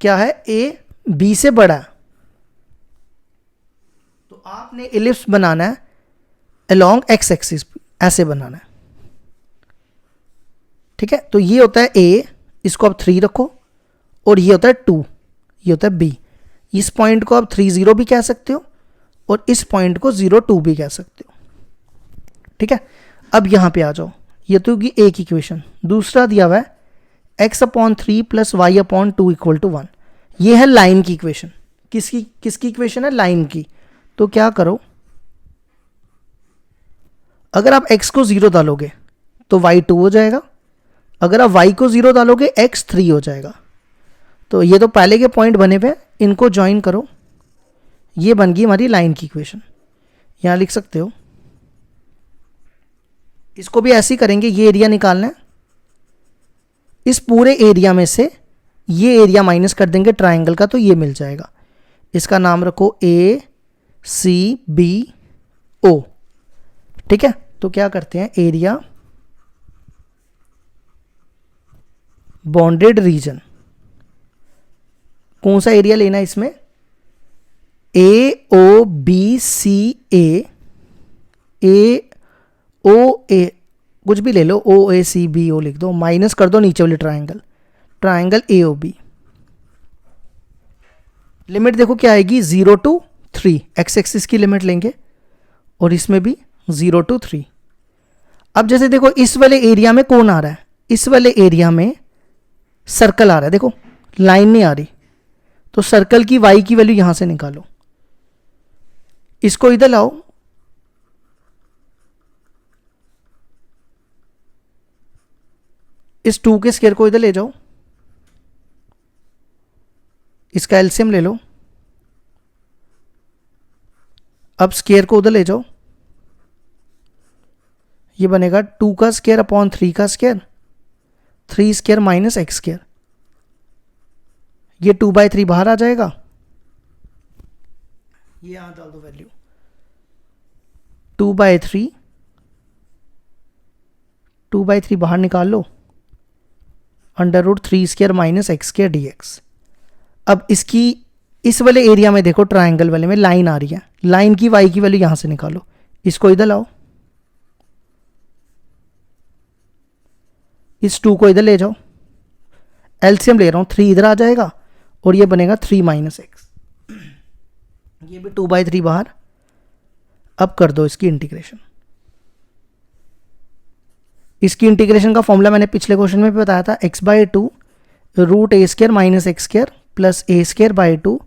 क्या है, ए बी से बड़ा है, तो आपने इलिप्स बनाना है अलोंग एक्स एक्सिस, ऐसे बनाना है। ठीक है, तो ये होता है ए, इसको आप 3 रखो, और ये होता है 2, ये होता है बी। इस पॉइंट को आप 3 0 भी कह सकते हो और इस पॉइंट को 0 2 भी कह सकते हो। ठीक है, अब यहाँ पे आ जाओ, ये तो होगी एक इक्वेशन। दूसरा दिया हुआ है x/3 + y/2 = 1। ये है लाइन की इक्वेशन। किसकी इक्वेशन है? लाइन की। तो क्या करो, अगर आप x को 0 डालोगे तो y 2 हो जाएगा, अगर आप y को 0 डालोगे x 3 हो जाएगा। तो ये तो पहले के पॉइंट बने हुए, इनको ज्वाइन करो, ये बन गई हमारी लाइन की इक्वेशन। यहां लिख सकते हो, इसको भी ऐसे ही करेंगे। ये एरिया निकालना है, इस पूरे एरिया में से ये एरिया माइनस कर देंगे ट्राइंगल का, तो ये मिल जाएगा। इसका नाम रखो ए सी बी ओ। ठीक है, तो क्या करते हैं, एरिया बॉन्डेड रीजन, कौन सा एरिया लेना है इसमें? ए ओ बी सी ए ओ ए, कुछ भी ले लो, ओ ए सी बी ओ लिख दो, माइनस कर दो नीचे वाले triangle A O B. Limit देखो क्या आएगी, 0 to 3, एक्स एक्सिस की लिमिट लेंगे, और इसमें भी 0 to 3। अब जैसे देखो इस वाले एरिया में कौन आ रहा है, इस वाले एरिया में सर्कल आ रहा है, देखो लाइन नहीं आ रही, तो सर्कल की y की वैल्यू यहां से निकालो, इसको इधर लाओ, इस 2 के स्क्वायर को इधर ले जाओ, इसका एलसीएम ले लो, अब स्क्वायर को उधर ले जाओ, ये बनेगा 2 का स्क्वायर अपॉन 3 का square, 3 square minus x square, ये 2/3 बाहर आ जाएगा, ये यहां डाल दो वैल्यू 2/3 बाहर निकाल लो, √3 square minus x square dx। अब इसकी इस वाले एरिया में देखो, ट्राइंगल वाले में लाइन आ रही है, लाइन की y की वैल्यू यहां से निकालो, इसको इधर लाओ, इस 2 को इधर ले जाओ, एलसीएम ले रहा हूं, 3 इधर आ जाएगा, और ये बनेगा 3 माइनस एक्स, ये भी 2/3 बाहर। अब कर दो इसकी इंटीग्रेशन। इसकी इंटीग्रेशन का फॉर्मूला मैंने पिछले क्वेश्चन में भी बताया था, x/2 √a² minus x² plus a²/2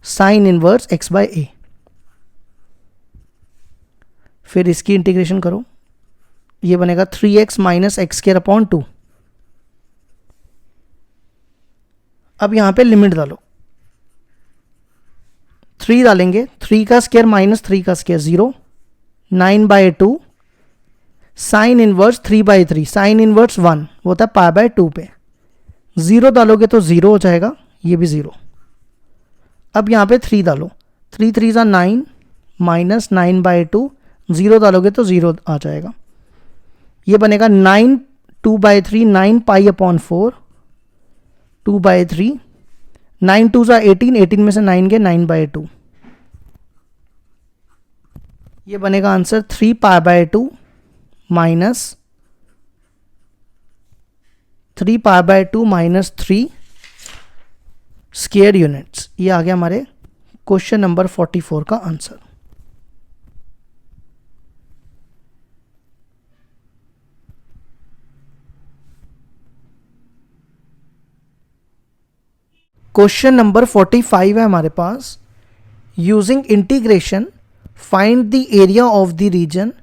sine inverse x/a। फिर इसकी इंटीग्रेशन करो, ये बनेगा 3x माइनस x²/2। अब यहां पे लिमिट डालो, 3 डालेंगे, 3 का स्क्वायर माइनस 3 का square 0, 9/2 sine inverse 3/3, sine inverse 1 वो होता है π/2 पे, 0 डालोगे तो 0 हो जाएगा, ये भी 0। अब यहाँ पे 3 डालो, 3 3 = 9 माइनस 9/2, 0 डालोगे तो 0 आ जाएगा, ये बनेगा 9 2/3, 9 π/4 2/3, 9 2 = 18, 18 में से 9 गए 9/2, ये बनेगा answer 3 π/2 minus 3 π/2 minus 3 square units. ये आ गया हमारे क्वेश्चन नंबर 44 का आंसर। क्वेश्चन नंबर 45 है हमारे पास, using integration find the area of the region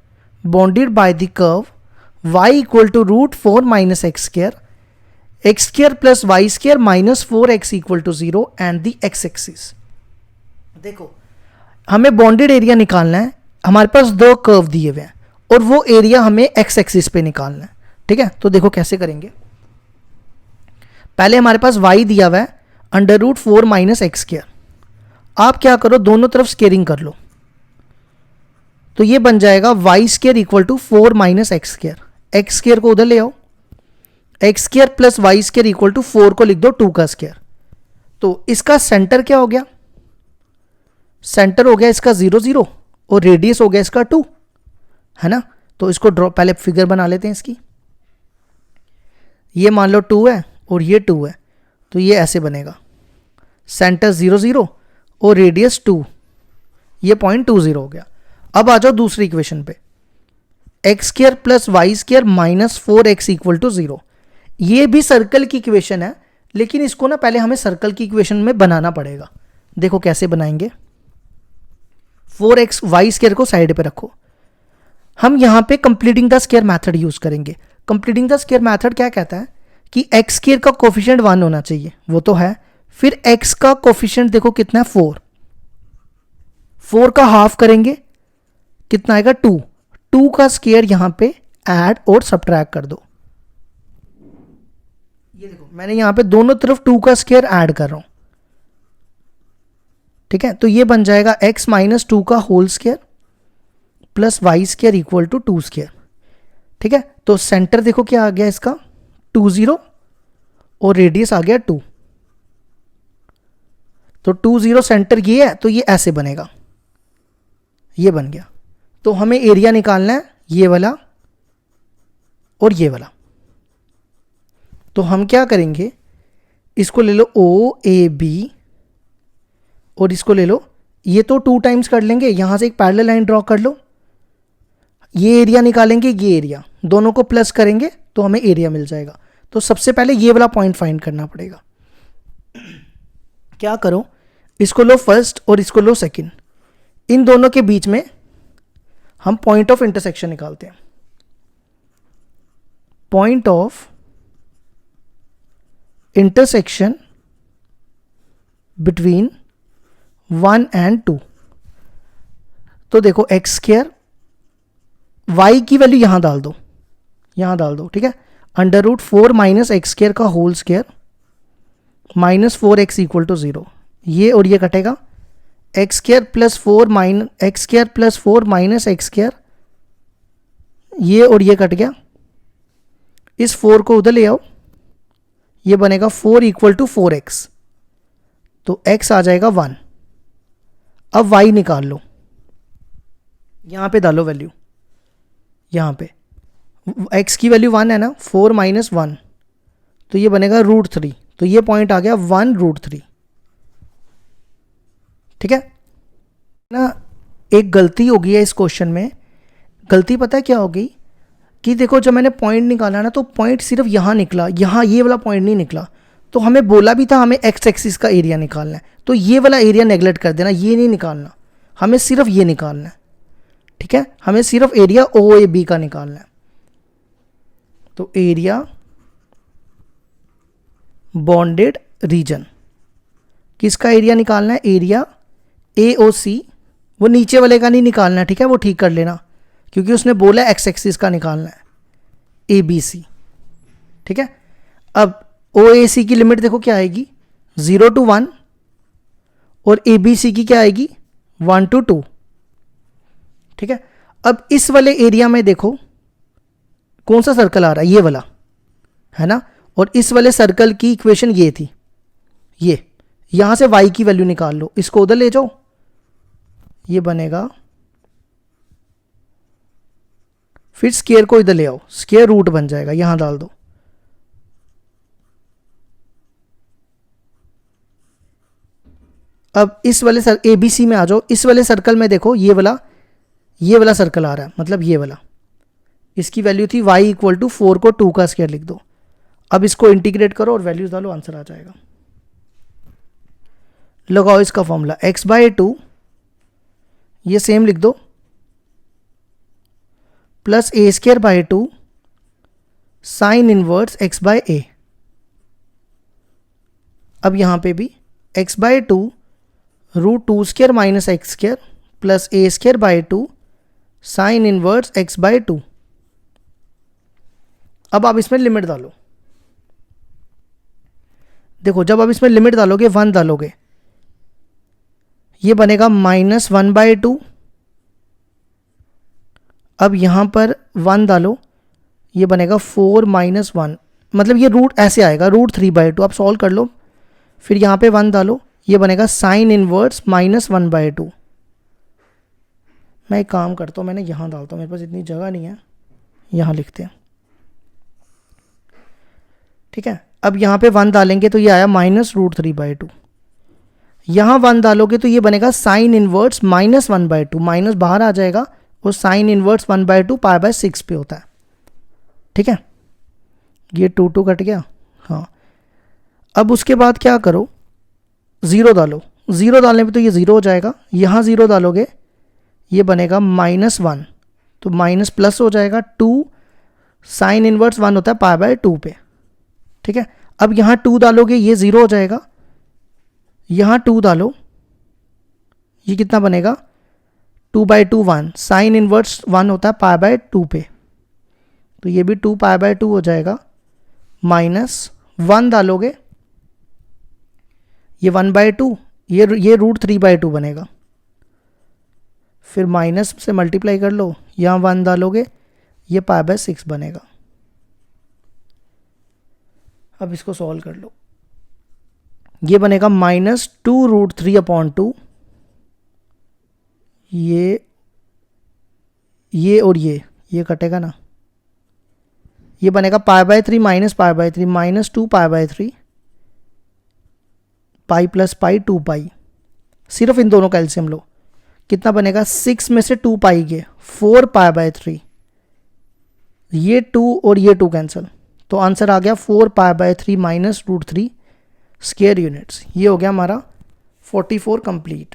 bounded by the curve y equal to √4 minus x square, x square plus y square minus 4x equal to 0 and the x axis। देखो हमें bonded area निकालना है, हमारे पास 2 curve दिए हुए हैं और वो एरिया हमें x एक्सिस पे निकालना है। ठीक है, तो देखो कैसे करेंगे। पहले हमारे पास y दिया हुआ है √4 माइनस एक्स स्क्वायर, आप क्या करो, दोनों तरफ स्केयरिंग कर लो, तो ये बन जाएगा y² equal to 4 minus x², x² को उधर ले आओ, x² plus y² equal to 4 को लिख दो 2 का स्क्वायर। तो इसका सेंटर क्या हो गया, सेंटर हो गया इसका 0 0 और रेडियस हो गया इसका 2, है ना। तो इसको ड्रॉ, पहले फिगर बना लेते हैं इसकी। ये मान लो 2 है और ये 2 है, तो ये ऐसे बनेगा, सेंटर 0 0 और रेडियस 2, ये पॉइंट 2 0 हो गया। अब आ जाओ दूसरी इक्वेशन पे, x square plus y square minus 4x equal to 0। ये भी सर्कल की इक्वेशन है, लेकिन इसको ना पहले हमें सर्कल की इक्वेशन में बनाना पड़ेगा। देखो कैसे बनाएंगे। 4x वाई स्क्र को साइड पे रखो, हम यहां पे completing the square method use करेंगे। कंप्लीटिंग द स्क्वायर मेथड क्या कहता है कि एक्स स्क्वायर का कोफिशिएंट 1 होना चाहिए, वो तो है। फिर x का कोफिशिएंट देखो कितना है 4, 4 का हाफ करेंगे कितना आएगा 2, 2 का स्क्वायर यहां पे ऐड और सब्ट्रैक्ट कर दो। ये देखो मैंने यहां पे दोनों तरफ 2 का स्क्वायर ऐड कर रहा हूं, ठीक है। तो ये बन जाएगा x माइनस 2 का whole square plus y square equal to 2 square, ठीक है। तो सेंटर देखो क्या आ गया इसका 2 0 और रेडियस आ गया 2, तो 2 0 सेंटर ये है, तो ये ऐसे बनेगा, ये बन गया। तो हमें एरिया निकालना है ये वाला और ये वाला। तो हम क्या करेंगे, इसको ले लो OAB और इसको ले लो, ये तो 2 टाइम्स कर लेंगे, यहां से एक पैरेलल लाइन ड्रॉ कर लो, ये एरिया निकालेंगे, ये एरिया, दोनों को प्लस करेंगे तो हमें एरिया मिल जाएगा। तो सबसे पहले ये वाला पॉइंट फाइंड करना पड़ेगा। क्या करो, इसको लो फर्स्ट और इसको लो सेकंड, इन दोनों के बीच में हम पॉइंट ऑफ इंटरसेक्शन निकालते हैं। Point of intersection between 1 and 2। तो देखो एक्स स्क्वायर, वाई की वैल्यू यहां डाल दो, यहां डाल दो, ठीक है। Under root 4 minus x square का whole square minus 4x equal to 0, ये और ये कटेगा, x square plus 4 minus x square plus 4 minus x square, ये और ये कट गया, इस 4 को उधर ले आओ, ये बनेगा 4 इक्वल टू 4x, तो x आ जाएगा 1। अब y निकाल लो, यहां पे डालो वैल्यू, यहां पे x की वैल्यू 1 है ना, 4 माइनस 1, तो ये बनेगा √3, तो ये पॉइंट आ गया 1√3, ठीक है ना। एक गलती हो गई है इस क्वेश्चन में, गलती पता है क्या हो गई कि देखो जब मैंने पॉइंट निकाला ना, तो पॉइंट सिर्फ यहां निकला, यहां ये वाला पॉइंट नहीं निकला। तो हमें बोला भी था हमें एक्स एक्सिस का एरिया निकालना है, तो ये वाला एरिया नेगलेक्ट कर देना, ये नहीं निकालना, हमें सिर्फ ये निकालना है, ठीक है। हमें सिर्फ एरिया OAB का निकालना है। तो एरिया बॉन्डेड रीजन, किसका एरिया निकालना है, एरिया AOC, वो नीचे वाले का नहीं निकालना है, ठीक है, वो ठीक कर लेना, क्योंकि उसने बोला एक्स एक्सिस का निकालना है ABC, ठीक है। अब OAC की लिमिट देखो क्या आएगी 0 to 1 और ABC की क्या आएगी 1 to 2, ठीक है। अब इस वाले एरिया में देखो कौन सा सर्कल आ रहा है, ये वाला है ना, और इस वाले सर्कल की इक्वेशन ये थी, ये यहां से y की वैल्यू निकाल लो, इसको उधर ले जाओ, ये बनेगा, फिर स्क्वायर को इधर ले आओ, स्क्वायर रूट बन जाएगा, यहां डाल दो। अब इस वाले ABC में आ जाओ, इस वाले सर्कल में देखो ये वाला सर्कल आ रहा है, मतलब ये वाला, इसकी वैल्यू थी y इक्वल टू 4 को 2 का स्क्वायर लिख दो। अब इसको इंटीग्रेट करो और वैल्यूज डालो, आंसर आ जाएगा। लगाओ इसका फॉर्मूला x/2, ये सेम लिख दो, plus a²/2 sine inverse x/a। अब यहां पे भी x/2 √2² minus x² plus a²/2 sine inverse x/2। अब आप इसमें लिमिट डालो, देखो जब आप इसमें लिमिट डालोगे 1 डालोगे, ये बनेगा -1/2। अब यहां पर 1 डालो, ये बनेगा 4 - 1, मतलब ये रूट ऐसे आएगा √3/2। आप सॉल्व कर लो, फिर यहां पे 1 डालो, ये बनेगा साइन इनवर्स -1/2। मैं एक काम करता हूँ, मैंने यहाँ डालता हूँ, मेरे पास इतनी जगह नहीं है, यहाँ लिखते हैं। ठीक है, अब यहाँ पे 1 डालेंगे तो ये आया -√3/2। यहाँ 1 डालोगे तो ये बनेगा साइन इनवर्स -1/2, माइनस बाहर आ जाएगा और साइन इनवर्स 1/2 π/6 पे होता है। ठीक है, ये 2 कट गया। हाँ, अब उसके बाद क्या करो, 0 डालो। 0 डालने पे तो ये 0 हो जाएगा, यहाँ 0 डालोगे ये बनेगा -1, तो माइनस प्लस हो जाएगा। 2 साइन इनवर्स 1 होता है π/2 पे। ठीक है, अब यहाँ 2 डालोगे ये 0 हो जाएगा, यहाँ 2 डालो, ये कितना बनेगा 2/2 1, साइन इनवर्स 1 होता है π/2 पे, तो ये भी 2 π/2 हो जाएगा। -1 डालोगे ये 1/2, ये √3/2 बनेगा। फिर माइनस से मल्टीप्लाई कर लो, यहाँ 1 डालोगे ये π/6 बनेगा। अब इसको सॉल्व कर लो, ये बनेगा -2√3/2, ये और ये कटेगा ना, ये बनेगा π/3 - π/3 -2 π/3, पाई प्लस पाई 2 पाई, सिर्फ इन दोनों का एलसीएम लो, कितना बनेगा 6 में से 2 पाई गए 4 π/3, ये 2 और ये 2 कैंसिल, तो आंसर आ गया 4 π/3 - √3 स्क्वायर यूनिट्स। ये हो गया हमारा 44 कंप्लीट।